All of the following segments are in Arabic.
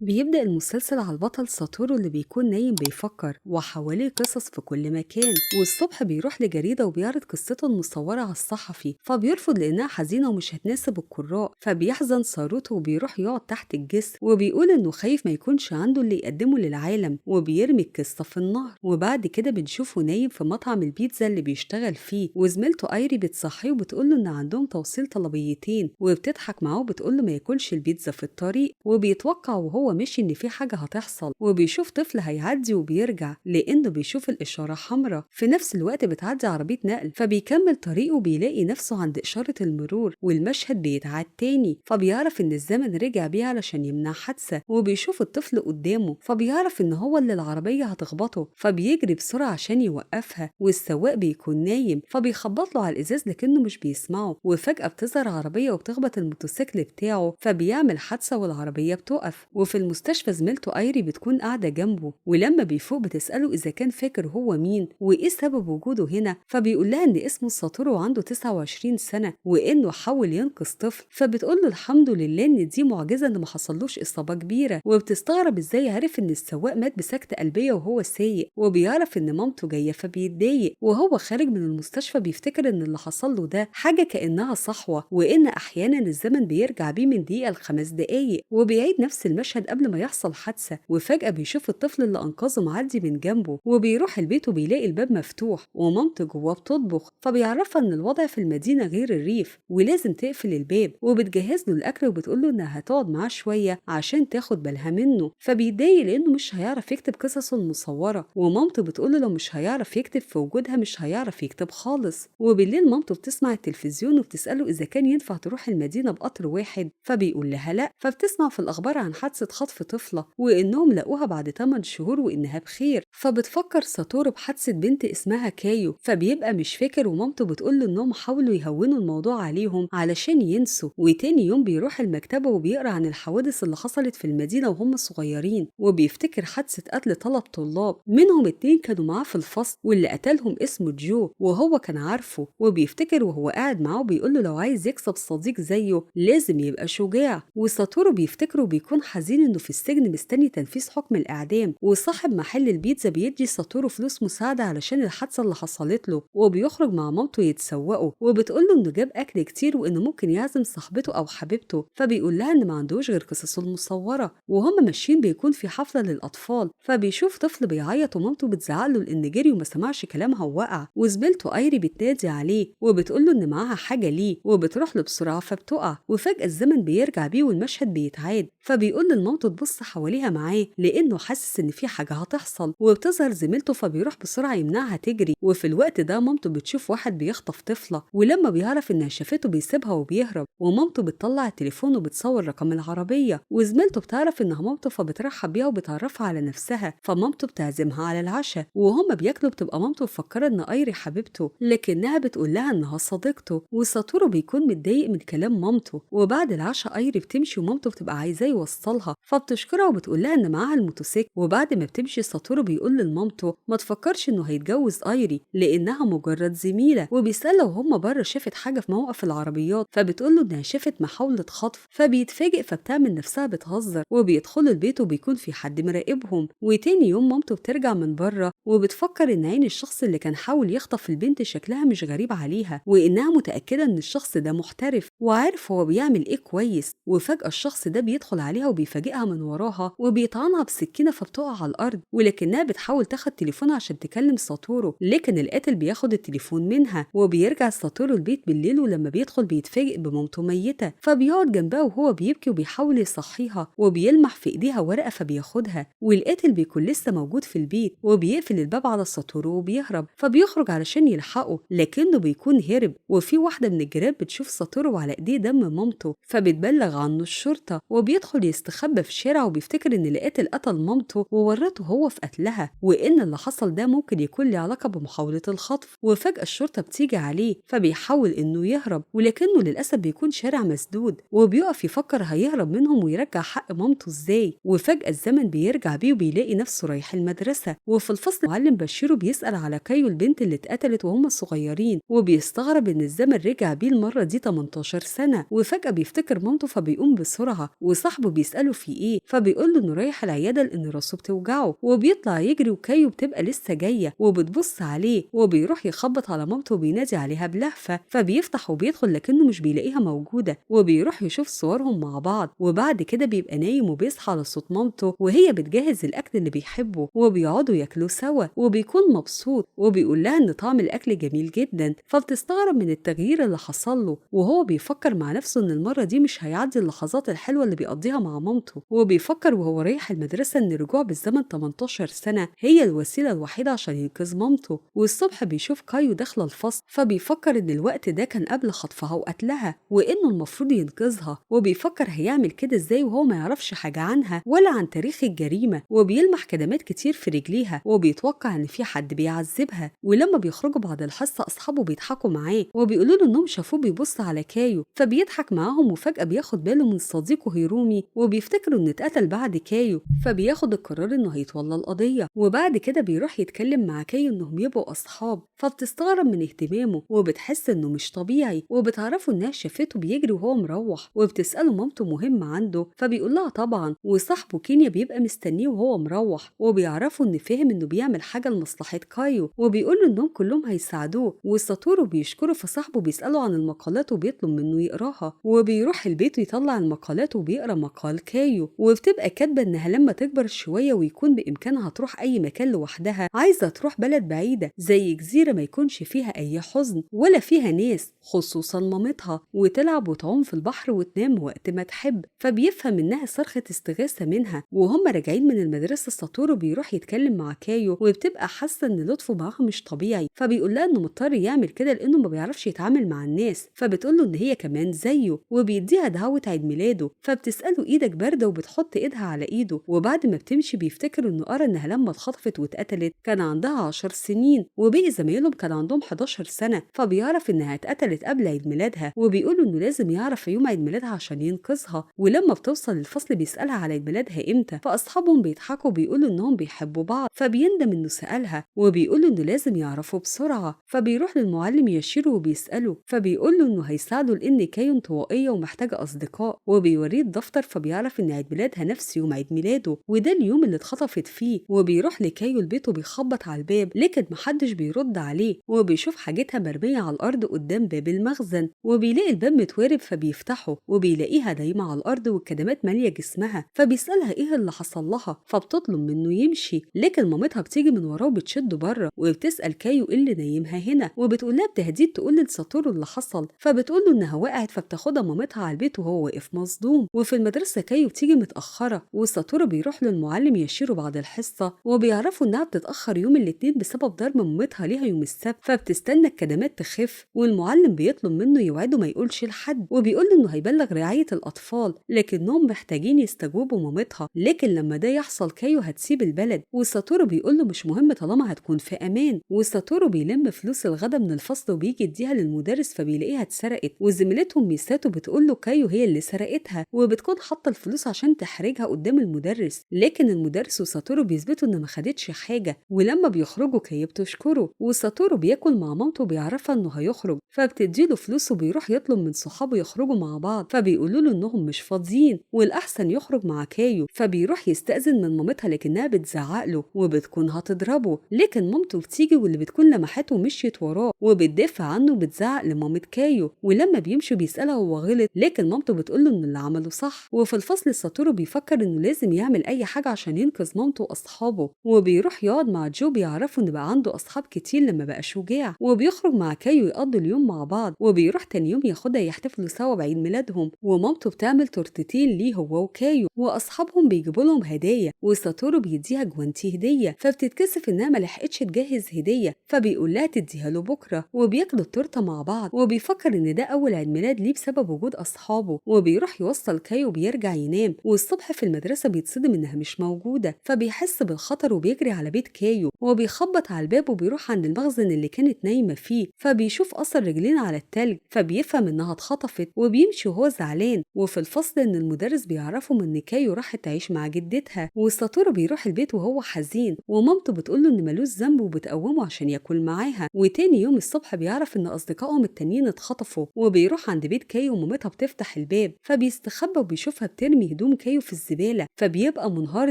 بيبدأ المسلسل على البطل ساتورو اللي بيكون نايم بيفكر وحواليه قصص في كل مكان، والصبح بيروح لجريدة وبيعرض قصته المصورة على الصحفي، فبيرفض لأنها حزينة ومش هتناسب القراء. فبيحزن ساروتو وبيروح يقعد تحت الجسر وبيقول إنه خايف ما يكونش عنده اللي يقدمه للعالم، وبيرمي القصة في النهر. وبعد كده بنشوفه نايم في مطعم البيتزا اللي بيشتغل فيه، وزميلته ايري بتصحيه وبتقوله إن عندهم توصيل طلبيتين، وبتضحك معاه وبتقوله ما ياكلش البيتزا في الطريق. وبيتوقع وهو مشي إن في حاجة هتحصل، وبيشوف طفل هيعدي وبيرجع لأنه بيشوف الإشارة حمراء. في نفس الوقت بتعدي عربية نقل، فبيكمل طريقه وبيلاقي نفسه عند إشارة المرور، والمشهد بيتعاد تاني. فبيعرف إن الزمن رجع بيه علشان يمنع حادثة، وبيشوف الطفل قدامه، فبيعرف إن هو اللي العربية هتخبطه، فبيجري بسرعة عشان يوقفها. والسواق بيكون نايم، فبيخبط له على الإزاز لكنه مش بيسمعه. وفجأة بتظهر عربية وبتخبط الموتوسيكل بتاعه، فبيعمل حادثة والعربية بتقف. وفي المستشفى زميلته ايري بتكون قاعدة جنبه، ولما بيفوق بتسأله إذا كان فاكر هو مين وإيه سبب وجوده هنا. فبيقول لها إن اسمه ساتورو وعنده 29 سنة وإنه حاول ينقذ طفل. فبتقول له الحمد لله إن دي معجزة إن ما حصلوش إصابة كبيرة. وبتستغرب إزاي عرف إن السواق مات بسكتة قلبية وهو سايق. وبيعرف إن مامته جاية فبيتضايق، وهو خارج من المستشفى بيفتكر إن اللي حصل له ده حاجة كأنها صحوة، وإن أحيانا الزمن بيرجع بيه من دقيقة ل5 دقايق. وبيعيد نفس المشهد قبل ما يحصل حادثة. وفجأة بيشوف الطفل اللي أنقذه معدي من جنبه، وبيروح البيت وبيلاقي الباب مفتوح ومامته جواه بتطبخ. فبيعرفها إن الوضع في المدينة غير الريف ولازم تقفل الباب، وبتجهز له الأكل وبتقول له إنها هتقعد معاه شوية عشان تاخد بالها منه. فبيتضايق لأنه مش هيعرف يكتب قصصه المصورة، ومامته بتقول له لو مش هيعرف يكتب في وجودها مش هيعرف يكتب خالص. وبالليل مامته بتسمع التلفزيون وبتسأله إذا كان ينفع تروح المدينة بقطر واحد، فبيقول لها لأ. فبتسمع في الأخبار عن حادثة خطف طفلة وإنهم لقوها بعد 8 شهور وإنها بخير. فبتفكر ساتورو بحادثة بنت اسمها كايو، فبيبقى مش فاكر. ومامته بتقول له إنهم حاولوا يهونوا الموضوع عليهم علشان ينسوا. وتاني يوم بيروح المكتبة وبيقرأ عن الحوادث اللي حصلت في المدينة وهم صغيرين، وبيفتكر حادثة قتل 3 طلاب منهم 2 كانوا معاه في الفصل، واللي قتلهم اسمه جو وهو كان عارفه. وبيفتكر وهو قاعد معاه وبيقول له لو عايز يكسب صديق زيه لازم يبقى شجاع. وساتورو بيفتكره وبيكون حزين انه في السجن مستني تنفيذ حكم الاعدام. وصاحب محل البيتزا بيدي ساتورو فلوس مساعده علشان الحادثه اللي حصلت له، وبيخرج مع مامته يتسوقوا. وبتقول له انه جاب اكل كتير وانه ممكن يعزم صاحبته او حبيبته. فبيقول لها ان ما عندوش غير قصصه المصوره. وهم ماشيين بيكون في حفله للاطفال، فبيشوف طفل بيعيط ومامته بتزعق له لان جري وما سمعش كلامها ووقع. وزميلته ايري بتنادي عليه وبتقول له ان معاها حاجه ليه، وبتروح له بسرعه فبتقع. وفجاه الزمن بيرجع بيه والمشهد بيتعاد. فبيقول لمامته تبص حواليها معاه لانه حاسس ان في حاجه هتحصل. وبتظهر زميلته فبيروح بسرعه يمنعها تجري. وفي الوقت ده مامته بتشوف واحد بيخطف طفله، ولما بيعرف انها شافته بيسيبها وبيهرب. ومامته بتطلع التليفون وبتصور رقم العربيه. وزميلته بتعرف انها مامته فبترحب بيها وبتعرفها على نفسها. فمامته بتعزمها على العشاء، وهما بياكلوا بتبقى مامته مفكره ان ايري حبيبته لكنها بتقول لها انها صديقته. وساتورو بيكون متضايق من كلام مامته. وبعد العشاء ايري بتمشي ومامته بتبقى عايزاه يوصلها، فبتشكرها وبتقول لها ان معاها الموتوسيكل. وبعد ما بتمشي ساتورو بيقول لمامته ما تفكرش انه هيتجوز ايري لانها مجرد زميله. وبيسالها وهم بره شافت حاجه في موقف العربيات، فبتقول له انها شافت محاوله خطف. فبيتفاجئ فبتعمل نفسها بتهزر. وبيدخلوا البيت وبيكون في حد مراقبهم. وتاني يوم مامته بترجع من بره وبتفكر ان عين الشخص اللي كان حاول يخطف البنت شكلها مش غريب عليها، وانها متاكده ان الشخص ده محترف وعارف هو بيعمل ايه كويس. وفجاه الشخص ده بيدخل عليها وبيفاجئها من وراها وبيطعنها بسكينه فبتقع على الارض. ولكنها بتحاول تاخد تليفونها عشان تكلم ساتورو، لكن القاتل بياخد التليفون منها. وبيرجع ساتورو البيت بالليل، ولما بيدخل بيتفاجئ بمامته ميته. فبيقعد جنبها وهو بيبكي وبيحاول يصحيها، وبيلمح في ايديها ورقه فبياخدها. والقاتل بيكون لسه موجود في البيت وبيقفل الباب على ساتورو وبيهرب. فبيخرج علشان يلحقه لكنه بيكون هرب. وفي واحده من الجيران بتشوف ساتورو على ايديه دم مامته، فبتبلغ عنه الشرطه. وبيدخل يستخبى في الشارع وبيفتكر ان القاتل قتل مامته وورطه هو في قتلها، وان اللي حصل ده ممكن يكون له علاقه بمحاوله الخطف. وفجاه الشرطه بتيجي عليه فبيحاول انه يهرب، ولكنه للاسف بيكون شارع مسدود. وبيقف يفكر هيهرب منهم ويرجع حق مامته ازاي. وفجاه الزمن بيرجع بيه وبيلاقي نفسه رايح المدرسه. وفي الفصل معلم بشيره بيسال على كايو البنت اللي اتقتلت وهم صغيرين، وبيستغرب ان الزمن رجع بيه المره دي 18 سنه. وفجاه بيفتكر مامته فبيقوم بسرعه، وصاحبه بيساله في في إيه، فبيقول له إنه رايح العيادة لأن راسه بتوجعه، وبيطلع يجري وكايو بتبقى لسه جاية وبتبص عليه، وبيروح يخبط على مامته وبينادي عليها بلهفة، فبيفتح وبيدخل لكنه مش بيلاقيها موجودة، وبيروح يشوف صورهم مع بعض، وبعد كده بيبقى نايم وبيصحى على صوت مامته وهي بتجهز الأكل اللي بيحبه، وبيقعدوا ياكلوا سوا وبيكون مبسوط، وبيقول لها إن طعم الأكل جميل جدا، فبتستغرب من التغيير اللي حصل له، وهو بيفكر مع نفسه إن المرة دي مش هيعدي اللحظات الحلوة اللي بيقضيها مع مامته، وبيفكر وهو رايح المدرسة إن الرجوع بالزمن 18 سنة هي الوسيلة الوحيدة عشان ينقذ مامته. والصبح بيشوف كايو داخلة الفصل، فبيفكر إن الوقت ده كان قبل خطفها وقتلها وإنه المفروض ينقذها، وبيفكر هيعمل كده إزاي وهو ما يعرفش حاجة عنها ولا عن تاريخ الجريمة، وبيلمح كدمات كتير في رجليها وبيتوقع إن في حد بيعذبها. ولما بيخرجوا بعد الحصة أصحابه بيضحكوا معاه وبيقولوا له إنهم شافوه بيبص على كايو، فبيضحك معاهم وفجأة بياخد باله من صديقه هيرومي وبيفتكروا إنه اتقتل بعد كايو، فبياخد القرار إنه هيتولى القضية. وبعد كده بيروح يتكلم مع كايو إنهم يبقوا أصحاب، فبتستغرب من اهتمامه وبتحس إنه مش طبيعي، وبتعرفوا إنها شافته بيجري وهو مروح، وبتسأله مامته مهمة عنده، فبيقول لها طبعا، وصاحبه كينيا بيبقى مستنيه وهو مروح، وبيعرفوا إن فهم إنه بيعمل حاجة لمصلحة كايو، وبيقول له إنهم كلهم هيساعدوه، وساتورو بيشكره، فصاحبه بيسأله عن المقالات وبيطلب منه يقراها، وبيروح البيت يطلع المقالات وبيقرا مقال كايو، وبتبقى كاتبة إنها لما تكبر شوية ويكون بإمكانها تروح أي مكان لوحدها عايزة تروح بلد بعيدة زي جزيرة ما يكونش فيها أي حزن ولا فيها ناس خصوصا مامتها، وتلعب وتعوم في البحر وتنام وقت ما تحب. فبيفهم إنها صرخة استغاثة منها. وهم راجعين من المدرسة ساتورو بيروح يتكلم مع كايو، وبتبقى حاسة إن لطفه معاها مش طبيعي، فبيقول لها إنه مضطر يعمل كده لأنه ما بيعرفش يتعامل مع الناس، فبتقول له إن هي كمان زيه، وبيديها دعوة عيد ميلاده، فبتسأله إيدك باردة وبتحط إيدها على إيده. وبعد ما بتمشي بيفتكر إنه قرا إنها لما اتخطفت واتقتلت كان عندها 10 سنين، وباقي زمايلهم كان عندهم 11 سنة، فبيعرف إنها اتقتلت قبل عيد ميلادها، وبيقولوا إنه لازم يعرف يوم عيد ميلادها عشان ينقذها. ولما بتوصل الفصل بيسألها على عيد ميلادها إمتى، فأصحابهم بيضحكوا وبيقولوا إنهم بيحبوا بعض، فبيندم إنه سألها وبيقول إنه لازم يعرفوا بسرعة. فبيروح للمعلم يشيرو وبيسأله، فبيقول له إنه هيساعده لأن كايو انطوائية ومحتاجة أصدقاء، وبيوريه الدفتر، فبيعرف إن عيد ميلادها نفس يوم عيد ميلاده وده اليوم اللي اتخطفت فيه. وبيروح لكايو البيت وبيخبط على الباب لكن محدش بيرد عليه، وبيشوف حاجتها مرمية على الأرض قدام باب المخزن، وبيلاقي الباب متوارب فبيفتحه وبيلاقيها نايمة على الأرض والكدمات مالية جسمها، فبيسألها إيه اللي حصل لها، فبتطلب منه يمشي لكن مامتها بتيجي من وراه وبتشده بره، وبتسأل كايو إيه اللي نايمها هنا، وبتقول لها بتهديد تقول لساتورو اللي حصل، فبتقول له إنها وقعت، فبتاخدها مامتها على البيت وهو واقف مصدوم. وفي المدرسة كايو بتيجي متأخرة، وساتورو بيروح للمعلم يشيرو بعد الحصة، وبيعرفوا إنها بتتأخر يوم الاثنين بسبب ضرب مامتها ليها يوم السبت، فبتستنى الكدمات تخف، والمعلم بيطلب منه يوعده ما يقولش لحد، وبيقول له إنه هيبلغ رعاية الأطفال لكنهم محتاجين يستجوبوا مامتها، لكن لما ده يحصل كايو هتسيب البلد، وساتورو بيقول له مش مهم طالما هتكون في أمان. وساتورو بيلم فلوس الغدا من الفصل وبيجي يديها للمدرس، فبيلاقيها اتسرقت، وزميلتهم ميساتو بتقول له كايو هي اللي سرقتها، وبتكون حاطة الفلوس عشان تحرجها قدام المدرس، لكن المدرس وساتورو بيثبتوا إن ما خدتش حاجة. ولما بيخرجوا كايو بتشكره، وساتورو بياكل مع مامته وبيعرفها إنه هيخرج، فبتديله فلوس وبيروح يطلب من صحابه يخرجوا مع بعض، فبيقولوا له إنهم مش فاضيين والأحسن يخرج مع كايو، فبيروح يستأذن من مامتها لكنها بتزعق له وبتكون هتضربه، لكن مامته بتيجي واللي بتكون لمحته ومشيت وراه وبتدافع عنه وبتزعق لمامة كايو. ولما بيمشوا بيسألها هو غلط، لكن مامته بتقول له إن اللي عمله صح. وفي الفصل ساتورو بيفكر إنه لازم يعمل أي حاجة عشان ينقذ مامته وأصحابه، وبيروح يقعد مع جو، بيعرفوا إن بقى عنده أصحاب كتير لما بقى شجاع، وبيخرج مع كايو يقضوا اليوم مع بعض، وبيروح تاني يوم ياخدها يحتفلوا سوا بعيد ميلادهم، ومامته بتعمل تورتتين ليه هو وكايو، وأصحابهم بيجيبوا لهم هدايا، وساتورو بيديها جوانتي هدية، فبتتكسف إنها ملحقتش تجهز هدية، فبيقول لها تديها له بكرة، وبياكلوا التورتة مع بعض، وبيفكر إن ده أول عيد ميلاد ليه بسبب وجود أصحابه، وبيروح يوصل كايو وبيرجع ينام. والصبح في المدرسة بيتصدم إنها مش موجودة، فبيحس بالخطر وبيجري على بيت كايو، وبيخبط على الباب وبيروح عند المخزن اللي كانت نايمة فيه، فبيشوف أثر رجلين على التلج، فبيفهم إنها اتخطفت وبيمشي وهو زعلان. وفي الفصل إن المدرس بيعرفهم إن كايو راحت تعيش مع جدتها، وساتورو بيروح البيت وهو حزين، ومامته بتقوله إن ملوش ذنب وبتقومه عشان ياكل معاها. وتاني يوم الصبح بيعرف إن أصدقائهم التانيين اتخطفوا، وبيروح عند بيت كايو ومامتها بتفتح الباب، فبيستخبى وبيشوفها بترمي هدوم كايو في الزبالة، فبيبقى منهار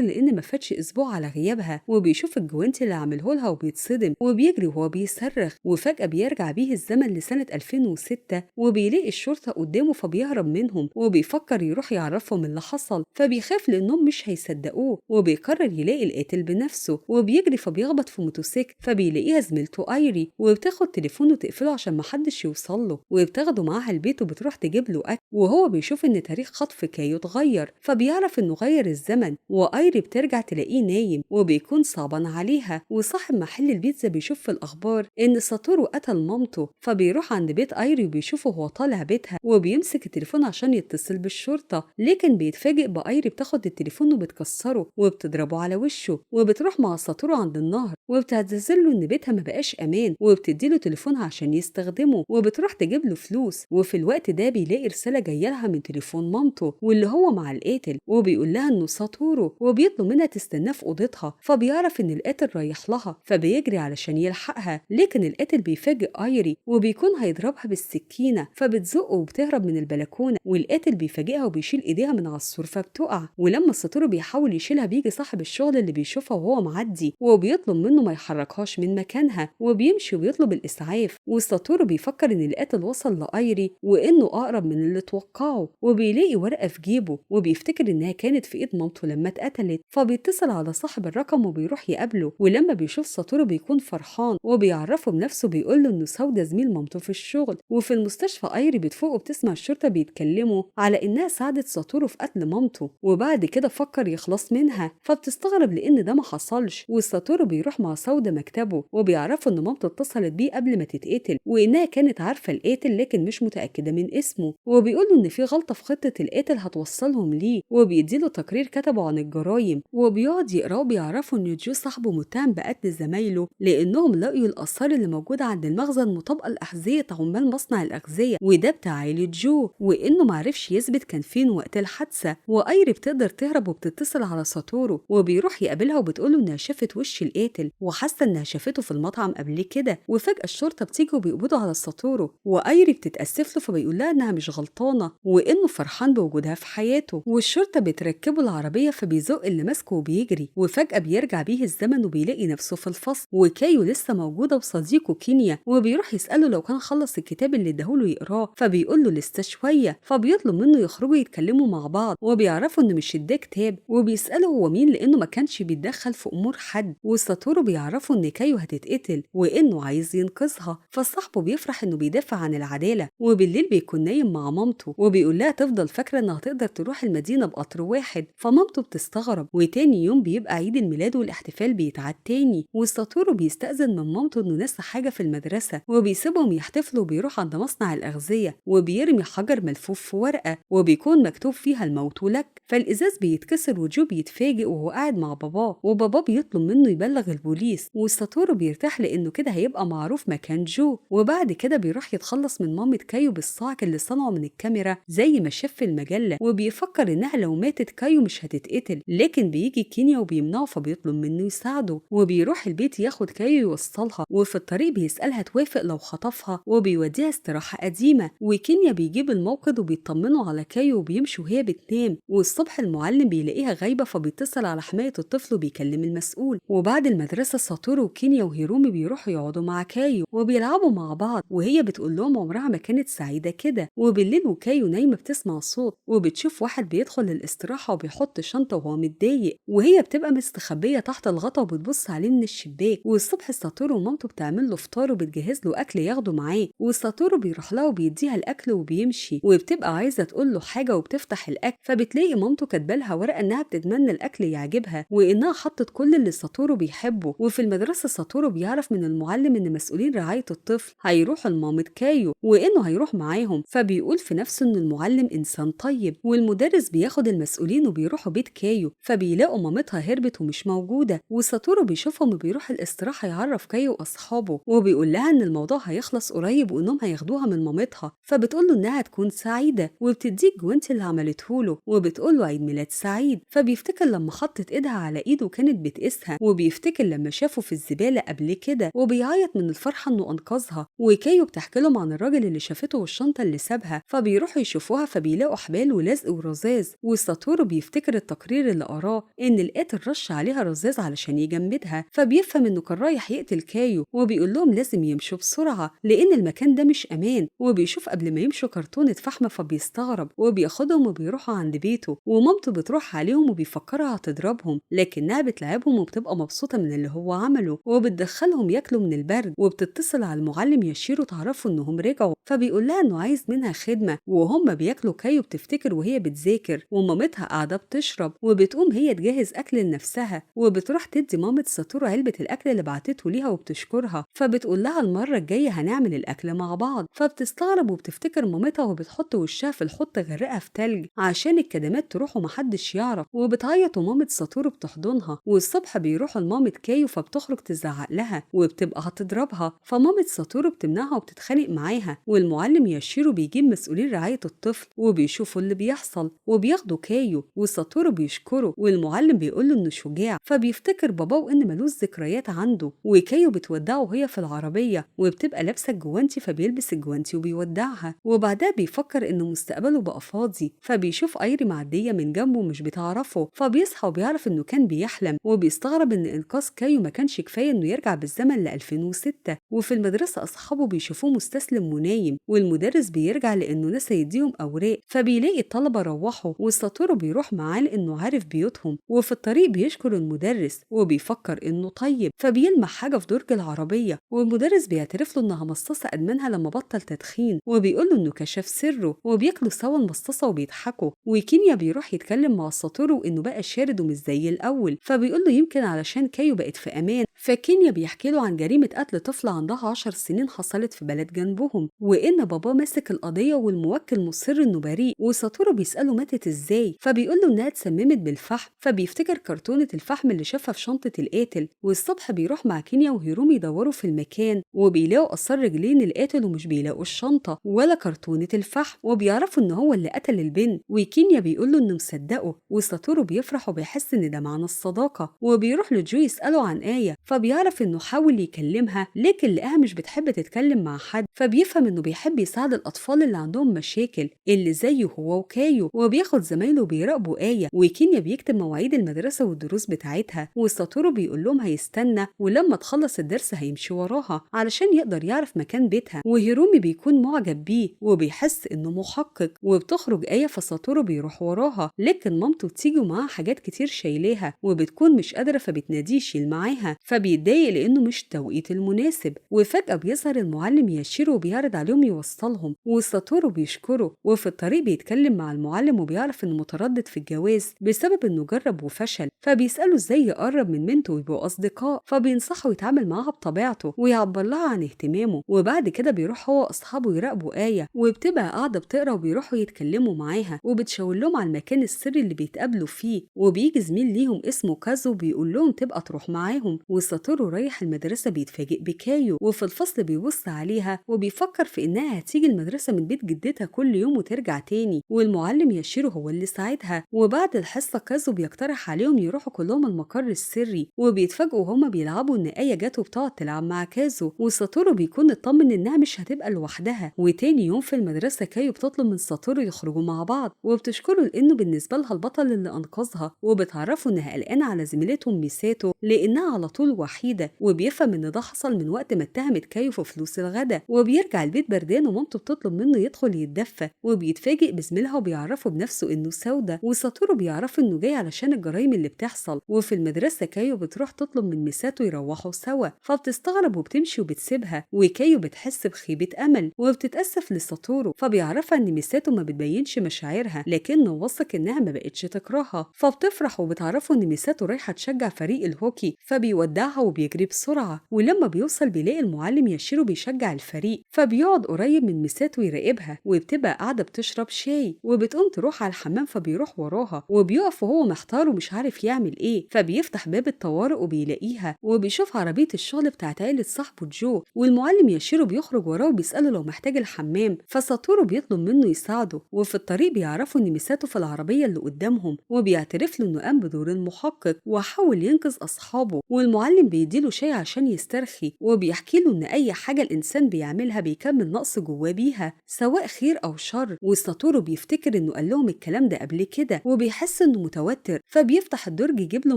لأن ما فاتش أسبوع على غيابها، وبيشوف الجوانتي اللي عمله لها وبيتصدم وبيجري وهو بيصرخ. وفجأة بيرجع بيه الزمن لسنة 2006 وبيلاقي الشرطة قدامه فبيهرب منهم وبيفكر يروح يعرفهم اللي حصل، فبيخاف لأنهم مش هيصدقوه وبيقرر يلاقي القاتل بنفسه وبيجري فبيخبط في موتوسيكل فبيلاقيها زميلته ايري وبتاخد تليفونه وتقفله عشان محدش يوصل له وبتاخده معاها البيت وبتروح تجيب له اكل. وهو بيشوف ان تاريخ خطف كايو اتغير فبيعرف انه غير الزمن، وايري بترجع تلاقيه نايم وبيكون صعبان عليها. وصاحب محل البيتزا بيشوف في الاخبار ان ساتورو قتل مامته فبيروح عند بيت ايري وبيشوفه وهو طالع بيتها وبيمسك التليفون عشان يتصل بالشرطه، لكن بيتفاجئ بايري بتاخد التليفون وبتكسره وبتضربه على وشه وبتروح مع ساتورو عند النهر وبتعتذر له ان بيتها ما بقاش امان وبتديله تليفونها عشان يستخدمه وبتروح تجيب له فلوس. وفي الوقت ده بيلاقي رساله جايه لها من تليفون مامته واللي هو مع القاتل وبيقول لها انه ساتورو وبيطلب منها تستناه في اوضتها، فبيعرف ان القاتل رايح لها فبيجري علشان يلحقها، لكن القاتل بيفاجئ ايري وبيكون هيضربها بالسكينه فبتزقه وبتهرب من البلكونه، والقاتل بيفاجئها وبيشيل ايديها من على السور فبتقع. ولما ساتورو بيحاول يشيلها بيجي صاحب الشغل اللي بيشوفها وهو معدي وبيطلب منه ما يحركهاش من مكانها وبيمشي وبيطلب الاسعاف. وساتورو بيفكر ان القاتل وصل لايري وانه اقرب من اللي توقعه وبيلاقي ورقه في جيبه وبيفتكر انها كانت في ايد مامته لما اتقتلت، فبيتصل على صاحب الرقم وبيروح يقابله. ولما بيشوف ساتورو بيكون فرحان وبيعرفه بنفسه بيقول له انه سودا زميل مامته في الشغل. وفي المستشفى ايري بتفوق وبتسمع الشرطه بيتكلموا على انها ساعدت ساتورو في قتل مامته وبعد كده فكر يخلص منها، فبتستغرب لان ده ما حصلش. وساتورو بيروح مع سودا مكتبه وبيعرفوا ان مامته اتصلت بيه قبل ما تتقتل وانها كانت عارفه القاتل لكن مش متاكده من اسمه، وبيقول له ان في غلطه في خطه القاتل هتوصلهم ليه وبيديله تقرير كتبه عن الجرايم وبيقعد يقراه. بيعرفوا ان جو صاحبه متهم بقتل زمايله لانهم لقيوا الاثار اللي موجوده عند المخزن مطابقه لاحذيه عمال مصنع الاغذيه وده بتاع عيله جو، وانه معرفش يثبت كان فين وقت الحادثه. وايري بتقدر تهرب وبتتصل على ساتورو وبيروح يقابلها وبتقوله انها شافت وش القاتل وحاسه انها شافته في المطعم قبل كده. وفجاه الشرطه بتيجي وبيقبضوا على ساتورو وايري بتتاسف له فبيقول لها انها مش غلطانه وانه فرحان بوجودها في حياته. والشرطه بتركبه العربيه فبيزق اللي ماسكه وبيجري وفجاه بيرجع بيه الزمن وبيلاقي نفسه في الفصل وكايو لسه موجوده وصديقه كينيا وبيروح يساله لو كان خلص الكتاب اللي اداهوله يقراه فبيقول له لسه شويه، فبيطلب منه يخرجوا يتكلموا مع بعض وبيعرفوا انه مش اداه كتاب وبيساله هو مين لانه ما كانش بيتدخل في امور حد. وساتورو بيعرفوا ان كايو هتتقتل وانه عايز ينقذها، فصاحبه بيفرح انه بيدافع عن العداله. وبالليل بيكون نايم مع مامته وبيقول لها تفضل فاكره انها تقدر تروح المدينه بقطر واحد، فمامته بتستغرب. وتاني يوم بيبقى عيد الميلاد والاحتفال بيتعاد تاني وساتورو بيستأذن من مامته انه نسى حاجه في المدرسه وبيسيبهم يحتفلوا وبيروح عند مصنع الاغذيه وبيرمي حجر ملفوف في ورقه وبيكون مكتوب فيها الموت لك، فالازاز بيتكسر وجو بيتفاجئ وهو قاعد مع باباه وباباه بيطلب منه يبلغ البوليس وساتورو بيرتاح لانه كده هيبقى معروف مكان جو. وبعد كده بيروح يتخلص من مامة كايو بالصاعق اللي صنعه من الكاميرا زي ما شاف في المجله وبيفكر انها لو ماتت كايو مش هتتقتل، لكن بيجي كينيا وبيمنعه فبيطلب منه يساعده وبيروح البيت ياخد كايو يوصلها وفي الطريق بيسألها توافق لو خطفها وبيوديها استراحه قديمه. وكينيا بيجيب الموقد وبيطمنوا على كايو وبيمشي وهي بتنام. والصبح المعلم بيلاقيها غايبه فبيتصل على حمايه الطفل وبيكلم المسؤول. وبعد المدرسه ساتورو وكينيا وهيرومي بيروحوا يقعدوا مع كايو وبيلعبوا مع بعض وهي بتقول لهم عمرها ما كانت سعيده كده. وبالليل وكايو نايمه بتسمع صوت وبتشوف واحد بيدخل الاستراحه وبيحط شنطه وهو متضايق وهي بتبقى مستخبيه تحت الغطا وبتبص عليه من الشباك. والصبح ساتورو ومامته بتعمل له فطار وبتجهز له اكل ياخده معاه وساتورو بيروح لها وبيديها الاكل وبيمشي وبتبقى عايزه تقول له حاجه وبتفتح الاكل فبتلاقي مامته كاتبه لها ورقه انها بتتمنى الاكل يعجبها وانها حطت كل اللي ساتورو بيحبه. وفي المدرسه ساتورو بيعرف من المعلم ان مسؤولين رعايه الطفل هيروحوا لمامة كايو وانه هيروح معاهم، فبيقول في نفسه ان المعلم انسان طيب. والمدرس بياخد المسؤولين وبيروحوا بيت كايو فبيلاقوا مامتها هربت ومش موجوده وساتورو بيشوفهم وبيروح الاستراحه يعرف كايو اصحابه وبيقول لها ان الموضوع هيخلص قريب وانهم هياخدوها من مامتها، فبتقول له انها تكون سعيده وبتديك جوانتي اللي عملته له وبتقول له عيد ميلاد سعيد. فبيفتكر لما حطت ايدها على ايده كانت بتقيسها وبيفتكر لما شافه في الزباله قبل كده وبيعيط من الفرحه انه انقذها. وكايو بتحكي لهم عن الراجل اللي شافته والشنطه اللي سابها فبيروحوا يشوفوها فبيلاقوا حبال ولزق ورزاز الرذاذ، وساتورو بيفتكر التقرير اللي قراه إن القاتل رش عليها رذاذ علشان يجمدها، فبيفهم إنه كان رايح يقتل كايو، وبيقول لهم لازم يمشوا بسرعة لأن المكان ده مش أمان. وبيشوف قبل ما يمشوا كرتونة فحم فبيستغرب وبياخدهم وبيروحوا عند بيته، ومامته بتروح عليهم وبيفكرها هتضربهم، لكنها بتلعبهم وبتبقى مبسوطة من اللي هو عمله، وبتدخلهم ياكلوا من البرد. وبتتصل على المعلم ياشيرو تعرفوا إنهم رجعوا، فبيقول لها إنه عايز منها خدمة. وهم بياكلوا كايو بتفتكر وهي بتذاكر ومامتها قاعدة بتشرب، وبتقوم هي تجهز أكل لنفسها، وبتروح تدي مامة ساتورو علبة الأكل اللي بعتته ليها وبتشكرها، فبتقول لها المرة الجاية هنعمل الأكل مع بعض. فبتستغرب وبتفتكر مامتها وبتحط وشها في الحوض تغرقها في تلج عشان الكدمات تروح ومحدش يعرف، وبتعيط ومامة ساتورو بتحضنها. والصبح بيروحوا لمامة كايو فبتخرج تزعق لها وبتبقى هتضربها، فمامة ساتورو بتمنعها وبتتخانق معاها. والمعلم ياشيرو بيجيب مسؤولين رعاية الطفل وبيشوفوا اللي بيحصل وبياخدوا كايو، وساتورو بيشكره والمعلم بيقوله إنه شجاع، فبيفتكر باباه وإن ملوش ذكريات عنده. وكايو بتودعه وهي في العربية وبتبقى لابسة الجوانتي فبيلبس الجوانتي وبيودعها، وبعدها بيفكر إنه مستقبله بقى فاضي. فبيشوف أيري معدية من جنبه مش بتعرفه، فبيصحى وبيعرف إنه كان بيحلم، وبيستغرب إن إنقاذ كايو ما كانش كفاية إنه يرجع بالزمن ل 2006. وفي المدرسة أصحابه بيشوفوه مستسلم ونايم، والمدرس بيرجع لأنه نسى يديهم أوراق، فبيلاقي الطلبة روحوا وساتورو بيروح معاه لأنه عارف بيوتهم. وفي الطريق بيشكر المدرس وبيفكر إنه طيب، فبيلمح حاجة في درج العربية، والمدرس بيعترف له إنها مصاصة أدمنها لما بطل تدخين، وبيقول له إنه كشف سره، وبياكلوا سوا المصاصة وبيضحكوا. وكينيا بيروح يتكلم مع ساتورو إنه بقى شارد ومش زي الأول، فبيقول له يمكن علشان كايو بقت في أمان. فكينيا بيحكي له عن جريمة قتل طفل عندها 10 سنين حصلت في بلد جنبهم، وإن باباه ماسك القضية والموكل مصر إنه بريء. وساتورو بيسأله ماتت إزاي، فبيقول له إنها اتسممت بالفحم، فبيفتكر كرتونة الفحم اللي شافها في شنطة القاتل. والصبح بيروح مع كينيا وهيرومي يدوروا في المكان، وبيلاقوا آثار رجلين القاتل ومش بيلاقوا الشنطة ولا كرتونة الفحم، وبيعرفوا إن هو اللي قتل البنت. وكينيا بيقول له إنه مصدقه، وساتورو بيفرح وبيحس إن ده معنى الصداقة. وبيروح لجو يسأله عن آية، فبيعرف إنه حاول يكلمها لكن لقاها مش بتحب تتكلم مع حد، فبيفهم إنه بيحب يساعد الأطفال اللي عندهم مشاكل اللي زيه هو وكايو. وبياخد زمايله بيراقبوا آية، وكينيا بيكتب مواعيد المدرسة والدروس بتاعتها، وساتورو بيقول لهم هيستنى ولما تخلص الدرس هيمشي وراها علشان يقدر يعرف مكان بيتها. وهيرومي بيكون معجب بيه وبيحس إنه محقق، وبتخرج آية فساتورو بيروح وراها، لكن مامته بتيجي ومعاها حاجات كتير شايلاها وبتكون مش قادرة فبتناديه يشيل معاها، فبيتضايق لأنه مش التوقيت المناسب. وفجأة بيظهر المعلم ياشيرو وبيعرض عليهم يوصلهم، وساتورو بيشكره. وفي الطريق بيتكلم مع المعلم وبيعرف إنه متردد في الجواز بسبب إنه جرب وفشل، فبيسأله إزاي يقرب من بنته ويبقوا أصدقاء، فبينصحه يتعامل معاها بطبيعته ويعبر لها عن اهتمامه. وبعد كده بيروح هو وأصحابه يراقبوا آية، وبتبقى قاعدة بتقرا وبيروحوا يتكلموا معاها، وبتشاور لهم على المكان السري اللي بيتقابلوا فيه. وبيجي زميل ليهم اسمه كازو بيقول لهم تبقى تروح معاهم. وساتورو رايح المدرسة بيتفاجئ بكايو، وفي الفصل بيبص عليها وبيفكر في إنها هتيجي المدرسة من بيت جدتها كل يوم وترجع تاني، والمعلم ياشيرو هو اللي ساعدها. وبعد الحصة كازو بيقترح عليهم يروحوا كلهم المقر السري، وبيتفاجئوا وهما بيلعبوا إن آية جت وبتقعد تلعب مع كازو. وساتورو بيكون اطمن إنها مش هتبقى لوحدها. وتاني يوم في المدرسة كايو بتطلب من ساتورو يخرجوا مع بعض، وبتشكره لأنه بالنسبة لها البطل اللي أنقذها، وبتعرفه إنها قلقانة على زميلتهم ميساتو لأنها على طول وحيدة. وبيفهم إن ده حصل من وقت ما اتهمت كايو في فلوس الغدا. وبيرجع البيت بردان ومامته بتطلب منه يدخل يتدفى، وبيتفاجئ بزميلها وبيعرفه بنفسه إنه سودة. وساتورو بيعرف إنه جاي علشان الجرايم اللي بتحصل. وفي المدرسة كايو بتروح تطلب من ميساتو يروحوا سوا، فبتستغرب وبتمشي وبتسيبها. وكايو بتحس بخيبة أمل وبتتأسف لساتورو، فبيعرفها إن ميساتو ما بتبينش مشاعرها لكنه واثق إنها ما بقتش تكرهها، فبتفرح وبتعرفه إن ميساتو رايحة تشجع فريق الهوكي، فبيودعها وبيجري بسرعة. ولما بيوصل بيلاقي المعلم ياشيرو بيشجع الفريق، فبيقعد قريب من ميساتو يراقبها، وبتبقى قاعدة بتشرب شاي وبتقوم تروح على الحمام، فبيروح وراها وبيقف وهو محتار ومش عارف يعمل ايه. فبيفتح باب الطوارئ وبيلاقيها، وبيشوف عربية الشغل بتاعت عيلة صاحبه جو. والمعلم ياشيرو بيخرج وراه وبيسأله لو محتاج الحمام، فساتورو بيطلب منه يساعده. وفي الطريق بيعرفوا ان ميساتو في العربية اللي قدامهم، وبيعترف له انه قام بدور المحقق وحاول ينقذ اصحابه. والمعلم بيديله شاي عشان يسترخي، وبيحكي له ان اي حاجة الانسان بيعملها بيكمل نقص جواه بيها سواء خير او شر. وساتورو بيفتكر انه قال لهم لهم الكلام ده قبل كده وبيحس إنه متوتر، فبيفتح الدرج يجيب له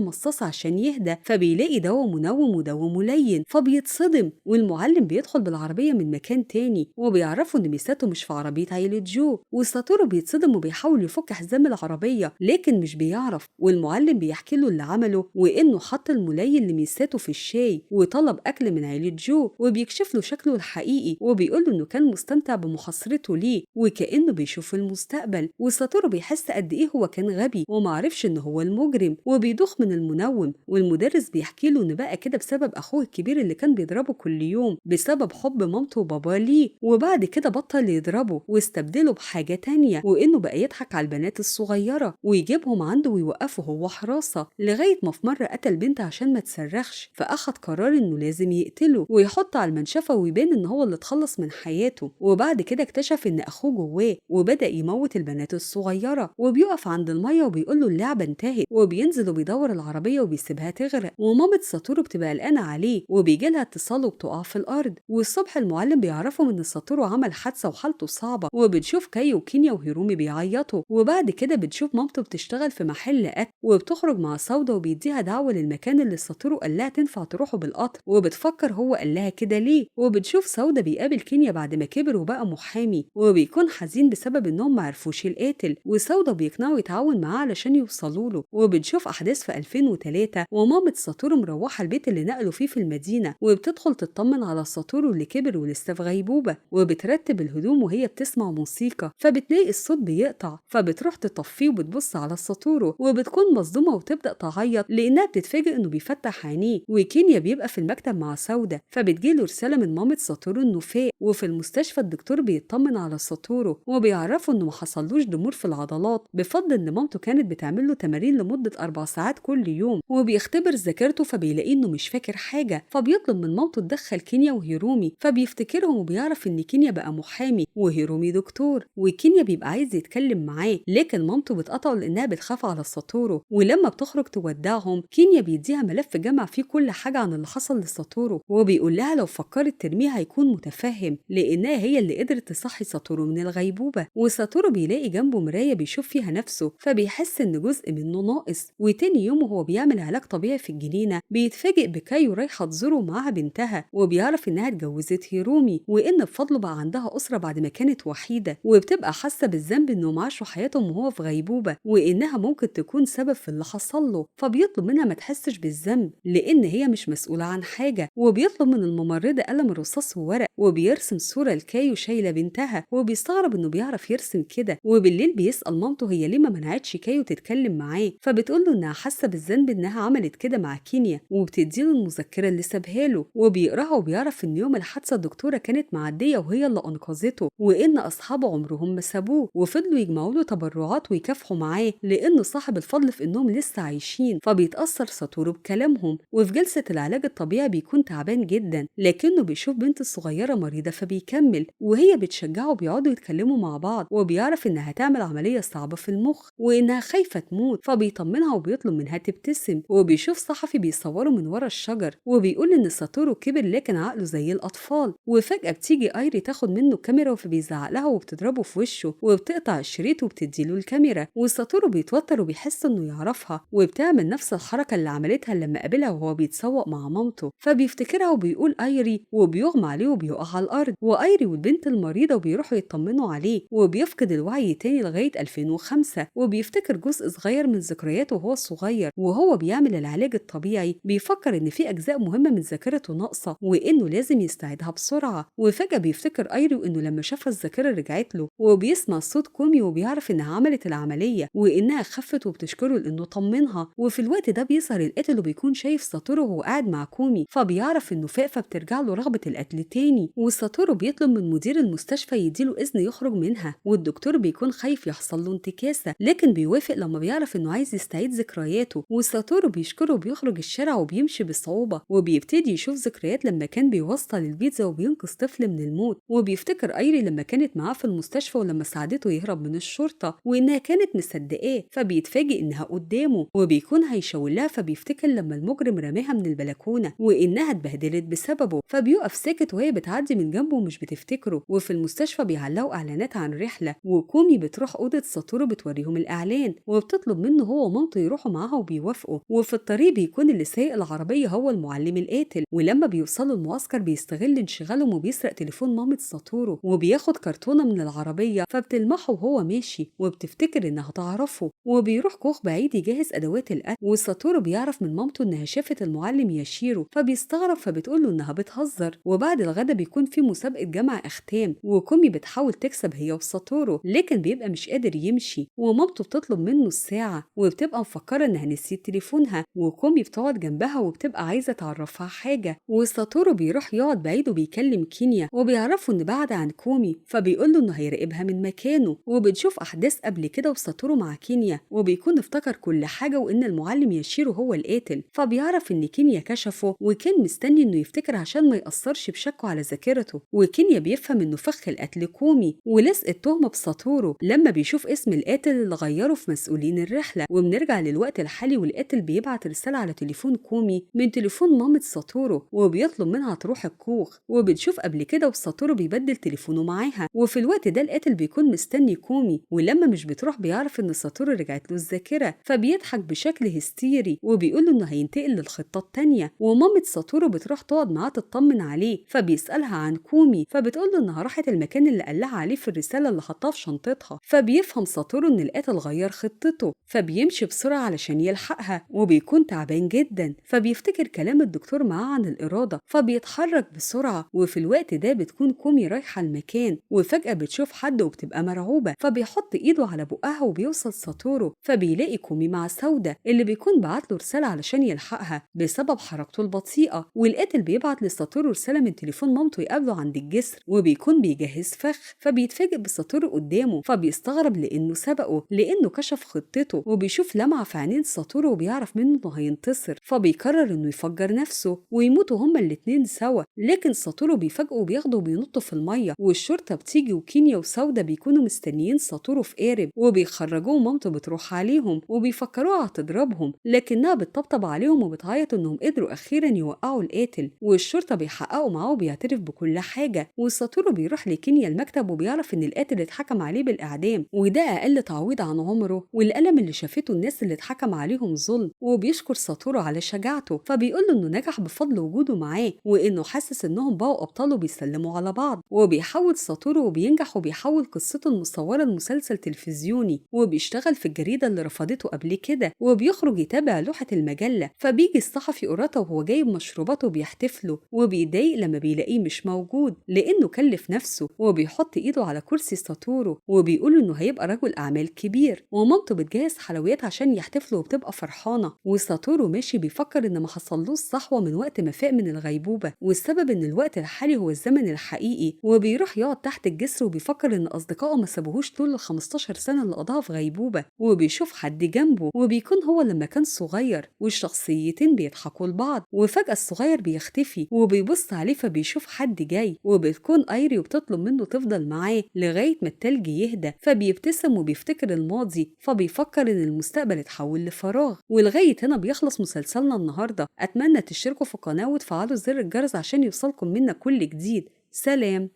مصاصة عشان يهدى، فبيلاقي دواء منوم ودواء ملين، فبيتصدم. والمعلم بيدخل بالعربية من مكان تاني وبيعرفوا إن ميساتو مش في عربية عيلة جو، وساتورو بيتصدم وبيحاول يفك حزام العربية لكن مش بيعرف. والمعلم بيحكي له اللي عمله وإنه حط الملين لميساتو في الشاي وطلب أكل من عيلة جو، وبيكشف له شكله الحقيقي وبيقول له إنه كان مستمتع بمحاصرته ليه وكأنه بيشوف المستقبل. وساتورو بيحس قد إيه هو كان غبي ومعرفش إنه هو المجرم، وبيدوخ من المنوم. والمدرس بيحكي له إنه بقى كده بسبب أخوه الكبير اللي كان بيضربه كل يوم بسبب حب مامته وباباه ليه، وبعد كده بطل يضربه واستبدله بحاجة تانية، وإنه بقى يضحك على البنات الصغيرة ويجيبهم عنده ويوقفه هو حراسة، لغاية ما في مرة قتل بنت عشان ما تصرخش، فأخد قرار إنه لازم يقتله ويحط على المنشفة ويبان إن هو اللي اتخلص من حياته. وبعد كده اكتشف إن أخوه جواه وبدأ يموت البنات الصغيرة، وبيقف عند المية وبيقول له اللعبة انتهت، وبينزل وبيدور العربية وبيسيبها تغرق. ومامة ساتورو بتبقى قلقانة عليه وبيجي لها اتصال وبتقع في الأرض. والصبح المعلم بيعرفوا إن ساتورو عمل حادثة وحالته صعبة، وبنشوف كاي وكينيا وهيرومي بيعيطوا. وبعد كده بنشوف مامته بتشتغل في محل أكل وبتخرج مع سودا وبيديها دعوة للمكان اللي ساتورو قال لها تنفع تروحوا بالقطر، وبتفكر هو قال لها كده ليه. وبنشوف سودا بيقابل كينيا بعد ما كبر وبقى محامي وبيكون حزين بسبب إنهم معرفوش القاتل، وسودا بيقنعه يتعاون معاه علشان يوصلوا له. وبنشوف أحداث في 2003 ومامة ساتورو مروحة البيت اللي نقلوا فيه في المدينة، وبتدخل تطمن على ساتورو اللي كبر ولسه في غيبوبة، وبترتب الهدوم وهي بتسمع موسيقى، فبتلاقي الصوت بيقطع، فبتروح تطفيه وبتبص على ساتورو وبتكون مصدومة وتبدأ تعيط لأنها بتتفاجئ إنه بيفتح عينيه. وكينيا بيبقى في المكتب مع سودا، فبتجيله رسالة من مامة ساتورو إنه فاق. وفي المستشفى الدكتور بيطمن على ساتورو وبيعرفوا إنه ما حصلوش ضمور في العضلات بفضل إن مامته كانت بتعمل له تمارين لمدة 4 ساعات كل يوم، وبيختبر ذاكرته فبيلاقي إنه مش فاكر حاجة، فبيطلب من مامته تدخل كينيا وهيرومي، فبيفتكرهم وبيعرف إن كينيا بقى محامي وهيرومي دكتور. وكينيا بيبقى عايز يتكلم معاه لكن مامته بتقطعه لأنها بتخاف على ساتورو. ولما بتخرج تودعهم كينيا بيديها ملف جمع فيه كل حاجة عن اللي حصل لساتورو، وبيقول لها لو فكرت ترميه هيكون متفهم لأنها هي اللي قدرت تصحي ساتورو من الغيبوبة. وساتورو بيلاقي جنبه مراية بيشوف فيها نفسه، فبيحس إن جزء منه ناقص. وتاني يوم وهو بيعمل علاج طبيعي في الجنينة بيتفاجئ بكايو رايحة تزوره معاها بنتها، وبيعرف إنها اتجوزت هيرومي وإن بفضله بقى عندها أسرة بعد ما كانت وحيدة، وبتبقى حاسة بالذنب إنهم عاشوا حياتهم وهو في غيبوبة وإنها ممكن تكون سبب في اللي حصل له، فبيطلب منها ما تحسش بالذنب لأن هي مش مسؤولة عن حاجة. وبيطلب من الممرضة قلم رصاص وورق وبيرسم صورة لكايو شايلة بنتها، وبيستغرب إنه بيعرف يرسم كده. وبالليل بيسأل مامته هي ليه ما منعتش كايو تتكلم معاه، فبتقول له إنها حاسة بالذنب إنها عملت كده مع كينيا، وبتديله المذكرة اللي سابها له وبيقراها وبيعرف إن يوم الحادثة الدكتورة كانت معدية وهي اللي أنقذته، وإن أصحابه عمرهم ما سابوه وفضلوا يجمعوا له تبرعات ويكافحوا معاه لأنه صاحب الفضل في إنهم لسه عايشين. فبيتأثر ساتورو بكلامهم. وفي جلسة العلاج الطبيعي بيكون تعبان جدا لكنه بيشوف بنت الصغيرة مريضة فبيكمل، وهي بتشجعه وبيقعدوا يتكلموا مع بعض، وبيعرف إنها هتعمل عملية صعبة في المخ وإنها خايفة تموت، فبيطمنها وبيطلب منها تبتسم. وبيشوف صحفي بيصوره من ورا الشجر وبيقول إن ساتورو كبر لكن عقله زي الأطفال. وفجأة بتيجي ايري تاخد منه الكاميرا فبيزعق لها وبتضربه في وشه وبتقطع الشريط وبتديله الكاميرا. وساتورو بيتوتر وبيحس إنه يعرفها، وبتعمل نفس الحركة اللي عملتها لما قابلها وهو بيتسوق مع مامته، فبيفتكرها وبيقول ايري وبيغمى عليه وبيقع على الأرض. وايري والبنت المريضة وبيروحوا يطمنوا عليه وبيفقد الوعي تاني لغاية 2005، وبيفتكر جزء صغير من ذكرياته وهو صغير وهو بيعمل العلاج الطبيعي. بيفكر إن في أجزاء مهمة من ذاكرته ناقصة وإنه لازم يستعيدها بسرعة. وفجأة بيفتكر ايري وإنه لما شاف الذاكرة رجعت له، وبيسمع صوت كومي وبيعرف إنها عملت العملية وإنها خفت وبتشكره لأنه طمنها. وفي الوقت ده بيظهر القاتل وبيكون شايف ساتورو وهو قاعد مع كومي، فبيعرف إنه فاق فبترجع له رغبة القتل تاني. وساتورو بيطلب من مدير المستشفى يديله إذن يخرج منها، والدكتور بيكون خايف يحصل له انتكاسة لكن بيوافق لما بيعرف إنه عايز يستعيد ذكرياته. وساتورو بيشكره وبيخرج الشارع وبيمشي بصعوبة، وبيبتدي يشوف ذكريات لما كان بيوصل البيتزا وبينقذ طفل من الموت. وبيفتكر ايري لما كانت معاه في المستشفى ولما ساعدته يهرب من الشرطة وإنها كانت مصدقاه، فبيتفاجئ إنها قدامه وبيكون هيشاور لها، فبيفتكر لما المجرم رماها من البلكونة وإنها اتبهدلت بسببه، فبيقف ساكت وهي بتعدي من جنبه ومش بتفتكره. وفي المستشفى بيعلقوا إعلانات عن رحلة وكومي بتروح بتروح أوضة ساتورو بتوريهم الإعلان وبتطلب منه هو ومامته يروحوا معاها وبيوافقوا. وفي الطريق بيكون اللي سايق العربية هو المعلم القاتل، ولما بيوصلوا المعسكر بيستغل انشغالهم وبيسرق تليفون مامة ساتورو وبياخد كرتونة من العربية فبتلمحه وهو ماشي وبتفتكر إنها تعرفه، وبيروح كوخ بعيد يجهز أدوات القتل. وساتورو بيعرف من مامته إنها شافت المعلم ياشيرو فبيستغرب فبتقوله إنها بتهزر. وبعد الغدا بيكون في مسابقة جمع أختام وكومي بتحاول تكسب هي وساتورو، لكن بيبقى مش قادر يمشي ومامته بتطلب منه الساعة وبتبقى مفكرة إنها نسيت تليفونها، وكومي بتقعد جنبها وبتبقى عايزة تعرفها حاجة. وساتورو بيروح يقعد بعيد وبيكلم كينيا وبيعرفوا إن بعد عن كومي فبيقوله إنه هيراقبها من مكانه. وبنشوف أحداث قبل كده وساتورو مع كينيا وبيكون افتكر كل حاجة وإن المعلم ياشيرو هو القاتل، فبيعرف إن كينيا كشفه وكان مستني إنه يفتكر عشان ما يأثرش بشكه على ذاكرته. وكينيا بيفهم إنه فخ القتل كومي ولزق التهمة بساتورو لما بيشوف اسم القاتل اللي غيره في مسؤولين الرحلة. وبنرجع للوقت الحالي والقاتل بيبعت رسالة على تليفون كومي من تليفون مامة ساتورو وبيطلب منها تروح الكوخ. وبنشوف قبل كده وساتورو بيبدل تليفونه معاها، وفي الوقت ده القاتل بيكون مستني كومي، ولما مش بتروح بيعرف إن ساتورو رجعت له الذاكرة فبيضحك بشكل هستيري وبيقول له إنه هينتقل للخطة التانية. ومامة ساتورو بتروح تقعد معاه تطمن عليه فبيسألها عن كومي فبتقول له إنها راحت المكان اللي قالها عليه في الرسالة اللي حطها في شنطتها. فبيفهم ساتورو إن القاتل غير خطته فبيمشي بسرعة علشان يلحقها وبيكون تعبان جدا فبيفتكر كلام الدكتور معاه عن الإرادة فبيتحرك بسرعة. وفي الوقت ده بتكون كومي رايحة المكان وفجأة بتشوف حد وبتبقى مرعوبة فبيحط إيده على بقها وبيوصل ساتورو فبيلاقي كومي مع سودا اللي بيكون بعت له رسالة علشان يلحقها بسبب حركته البطيئة. والقاتل بيبعت لساتورو رسالة من تليفون مامته يقابله عند الجسر وبيكون بيجهز فخ فبيتفاجئ بساتورو قدامه فبيستغرب لأنه سبقه لأنه كشف خطته وبيشوف لمعة في عينين ساتورو وبيعرف منه إنه هينتصر فبيقرر إنه يفجر نفسه ويموتوا هما الاتنين سوا. لكن ساتورو بيفاجئه وبياخده وبينطوا في المية والشرطة بتيجي وكينيا وسودا بيكونوا مستنيين ساتورو في قارب وبيخرجوه ومامته بتروح عليهم وبيفكروها هتضربهم لكنها بتطبطب عليهم وبتعيط إنهم قدروا أخيرا يوقعوا القاتل. والشرطة بيحققوا معاه وبيعترف بكل حاجة. وساتورو بيروح لكينيا المكتب وبيعرف إن القاتل اتحكم عليه بالإعدام وده أقل تعويض عن عمره والألم اللي شافته الناس اللي اتحكم عليهم ظلم. وبيشكر ساتورو على شجاعته فبيقول له إنه نجح بفضل وجوده معاه وإنه حاسس إنهم بقوا أبطال وبيسلموا على بعض. وبيحول ساتورو وبينجح وبيحول قصته المصورة لمسلسل تلفزيوني وبيشتغل في الجريدة اللي رفضته قبل كده وبيخرج يتابع لوحة المجلة. فبيجي الصحفي قراته وهو جايب مشروباته وبيحتفله وبيضايق لما بيلاقيه مش موجود لأنه كلف نفسه وبيحط إيده على كرسي ساتورو وبيقول إنه هيبقى رجل أعمال كبير. ومامته بتجهز حلويات عشان يحتفلوا وبتبقى فرحانة. وساتورو ماشي بيفكر إن ما حصلوش صحوة من وقت ما فاق من الغيبوبة والسبب إن الوقت الحالي هو الزمن الحقيقي. وبيروح يقعد تحت الجسر وبيفكر إن أصدقائه ما سابوهوش طول ال15 سنة اللي قضاها في غيبوبة. وبيشوف حد جنبه وبيكون هو لما كان صغير والشخصيتين بيضحكوا لبعض وفجأة الصغير بيختفي وبيبص عليه فبيشوف حد جاي وبتكون ايري وبتطلب منه تفضل معاه لغاية ما التلج يهدى فبيبتسم وبيفتكر الماضي فبيفكر ان المستقبل اتحول لفراغ. ولغاية هنا بيخلص مسلسلنا النهاردة. اتمنى تشتركوا في القناة وتفعلوا زر الجرس عشان يوصلكم منا كل جديد. سلام.